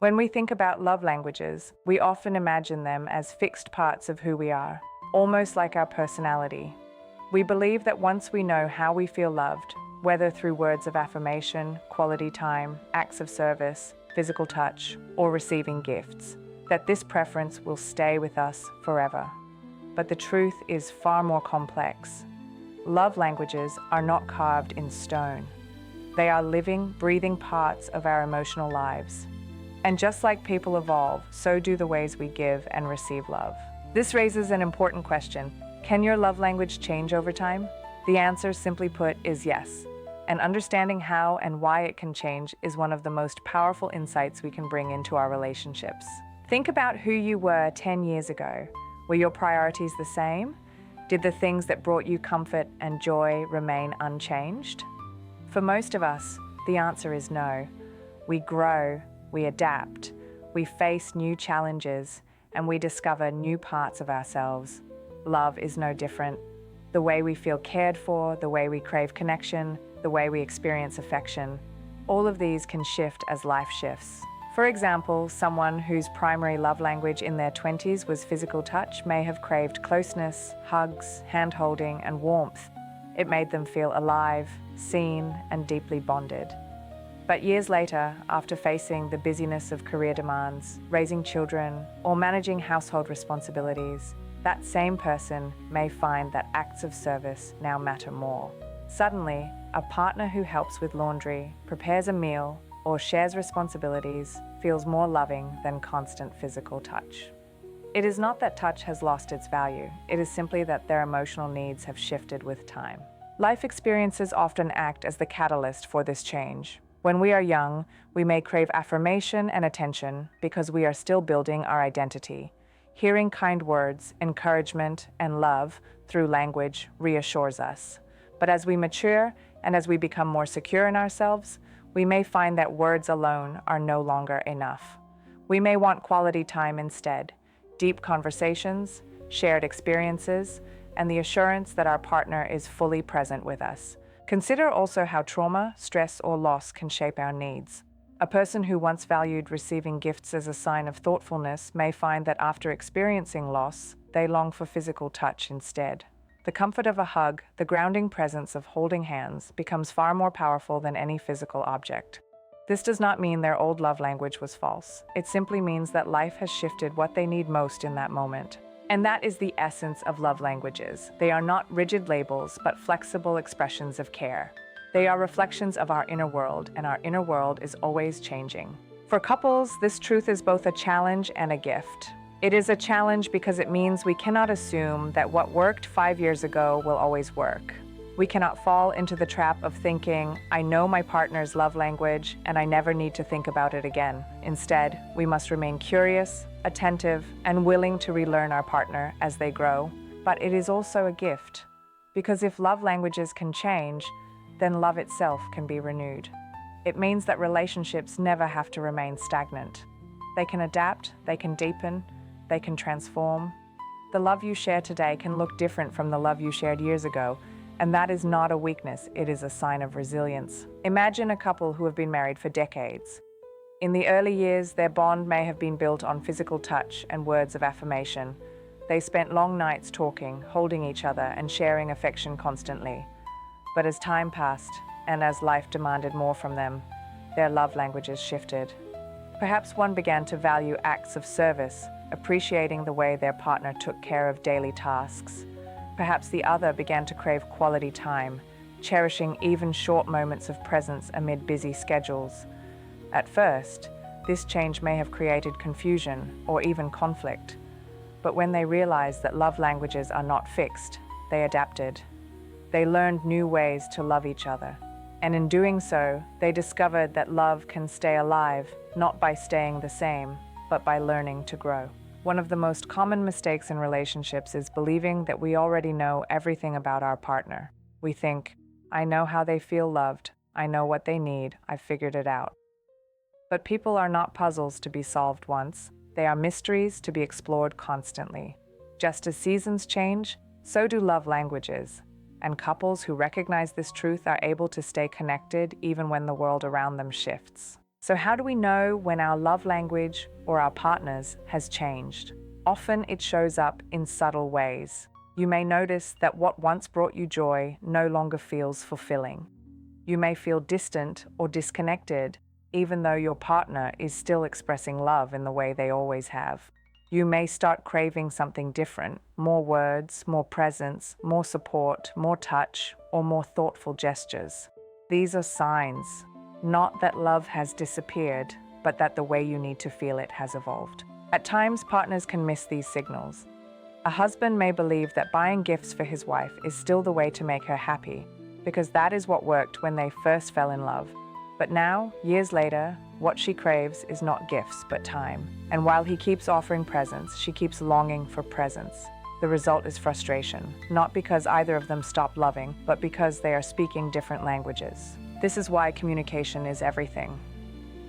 When we think about love languages, we often imagine them as fixed parts of who we are, almost like our personality. We believe that once we know how we feel loved, whether through words of affirmation, quality time, acts of service, physical touch, or receiving gifts, that this preference will stay with us forever. But the truth is far more complex. Love languages are not carved in stone. They are living, breathing parts of our emotional lives. And just like people evolve, so do the ways we give and receive love. This raises an important question. Can your love language change over time? The answer, simply put, is yes. And understanding how and why it can change is one of the most powerful insights we can bring into our relationships. Think about who you were 10 years ago. Were your priorities the same? Did the things that brought you comfort and joy remain unchanged? For most of us, the answer is no. We grow, we adapt, we face new challenges, and we discover new parts of ourselves. Love is no different. The way we feel cared for, the way we crave connection, the way we experience affection, all of these can shift as life shifts. For example, someone whose primary love language in their 20s was physical touch may have craved closeness, hugs, hand-holding, and warmth. It made them feel alive, seen, and deeply bonded. But years later, after facing the busyness of career demands, raising children, or managing household responsibilities, that same person may find that acts of service now matter more. Suddenly, a partner who helps with laundry, prepares a meal, or shares responsibilities feels more loving than constant physical touch. It is not that touch has lost its value, it is simply that their emotional needs have shifted with time. Life experiences often act as the catalyst for this change. When we are young, we may crave affirmation and attention because we are still building our identity. Hearing kind words, encouragement, and love through language reassures us. But as we mature and as we become more secure in ourselves, we may find that words alone are no longer enough. We may want quality time instead, deep conversations, shared experiences, and the assurance that our partner is fully present with us. Consider also how trauma, stress, or loss can shape our needs. A person who once valued receiving gifts as a sign of thoughtfulness may find that after experiencing loss, they long for physical touch instead. The comfort of a hug, the grounding presence of holding hands, becomes far more powerful than any physical object. This does not mean their old love language was false. It simply means that life has shifted what they need most in that moment. And that is the essence of love languages. They are not rigid labels, but flexible expressions of care. They are reflections of our inner world, and our inner world is always changing. For couples, this truth is both a challenge and a gift. It is a challenge because it means we cannot assume that what worked 5 years ago will always work. We cannot fall into the trap of thinking, I know my partner's love language and I never need to think about it again. Instead, we must remain curious, attentive, and willing to relearn our partner as they grow. But it is also a gift, because if love languages can change, then love itself can be renewed. It means that relationships never have to remain stagnant. They can adapt, they can deepen, they can transform. The love you share today can look different from the love you shared years ago, and that is not a weakness, it is a sign of resilience. Imagine a couple who have been married for decades. In the early years, their bond may have been built on physical touch and words of affirmation. They spent long nights talking, holding each other, and sharing affection constantly. But as time passed, and as life demanded more from them, their love languages shifted. Perhaps one began to value acts of service, appreciating the way their partner took care of daily tasks. Perhaps the other began to crave quality time, cherishing even short moments of presence amid busy schedules. At first, this change may have created confusion or even conflict. But when they realized that love languages are not fixed, they adapted. They learned new ways to love each other. And in doing so, they discovered that love can stay alive, not by staying the same, but by learning to grow. One of the most common mistakes in relationships is believing that we already know everything about our partner. We think, I know how they feel loved, I know what they need, I've figured it out. But people are not puzzles to be solved once, they are mysteries to be explored constantly. Just as seasons change, so do love languages, and couples who recognize this truth are able to stay connected even when the world around them shifts. So how do we know when our love language or our partner's has changed? Often it shows up in subtle ways. You may notice that what once brought you joy no longer feels fulfilling. You may feel distant or disconnected, even though your partner is still expressing love in the way they always have. You may start craving something different, more words, more presence, more support, more touch, or more thoughtful gestures. These are signs, not that love has disappeared, but that the way you need to feel it has evolved. At times, partners can miss these signals. A husband may believe that buying gifts for his wife is still the way to make her happy, because that is what worked when they first fell in love. But now, years later, what she craves is not gifts, but time. And while he keeps offering presents, she keeps longing for presents. The result is frustration, not because either of them stopped loving, but because they are speaking different languages. This is why communication is everything.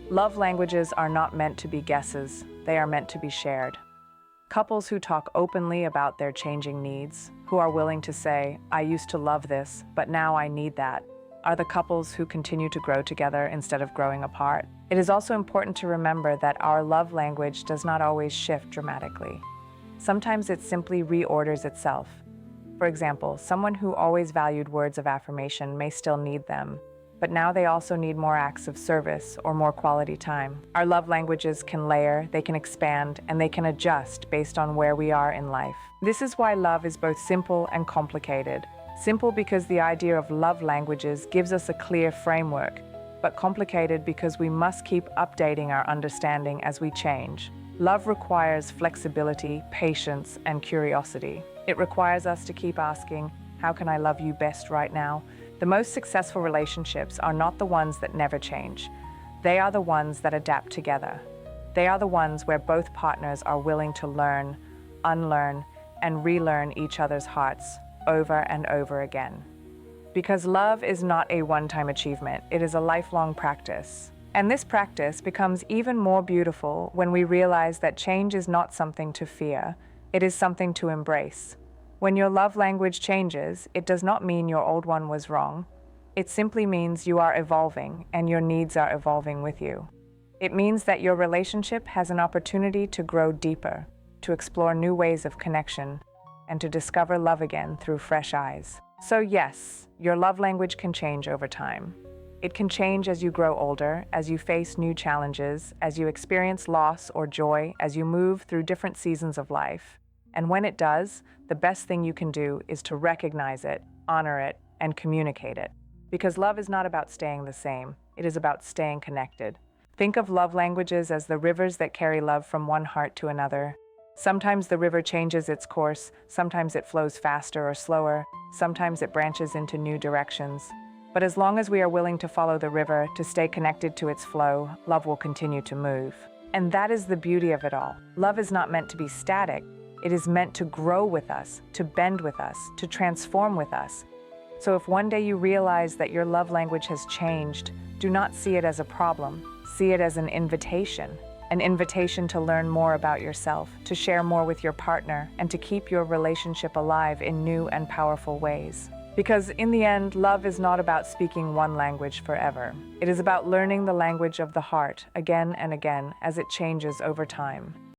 Love languages are not meant to be guesses, they are meant to be shared. Couples who talk openly about their changing needs, who are willing to say, "I used to love this, but now I need that," are the couples who continue to grow together instead of growing apart. It is also important to remember that our love language does not always shift dramatically. Sometimes it simply reorders itself. For example, someone who always valued words of affirmation may still need them, but now they also need more acts of service or more quality time. Our love languages can layer, they can expand, and they can adjust based on where we are in life. This is why love is both simple and complicated. Simple because the idea of love languages gives us a clear framework, but complicated because we must keep updating our understanding as we change. Love requires flexibility, patience, and curiosity. It requires us to keep asking, "How can I love you best right now?" The most successful relationships are not the ones that never change. They are the ones that adapt together. They are the ones where both partners are willing to learn, unlearn, and relearn each other's hearts over and over again. Because love is not a one-time achievement, it is a lifelong practice. And this practice becomes even more beautiful when we realize that change is not something to fear, it is something to embrace. When your love language changes, it does not mean your old one was wrong. It simply means you are evolving and your needs are evolving with you. It means that your relationship has an opportunity to grow deeper, to explore new ways of connection, and to discover love again through fresh eyes. So yes, your love language can change over time. It can change as you grow older, as you face new challenges, as you experience loss or joy, as you move through different seasons of life. And when it does, the best thing you can do is to recognize it, honor it, and communicate it. Because love is not about staying the same, it is about staying connected. Think of love languages as the rivers that carry love from one heart to another. Sometimes the river changes its course, sometimes it flows faster or slower, sometimes it branches into new directions. But as long as we are willing to follow the river, to stay connected to its flow, love will continue to move. And that is the beauty of it all. Love is not meant to be static. It is meant to grow with us, to bend with us, to transform with us. So if one day you realize that your love language has changed, do not see it as a problem. See it as an invitation to learn more about yourself, to share more with your partner, and to keep your relationship alive in new and powerful ways. Because in the end, love is not about speaking one language forever. It is about learning the language of the heart again and again as it changes over time.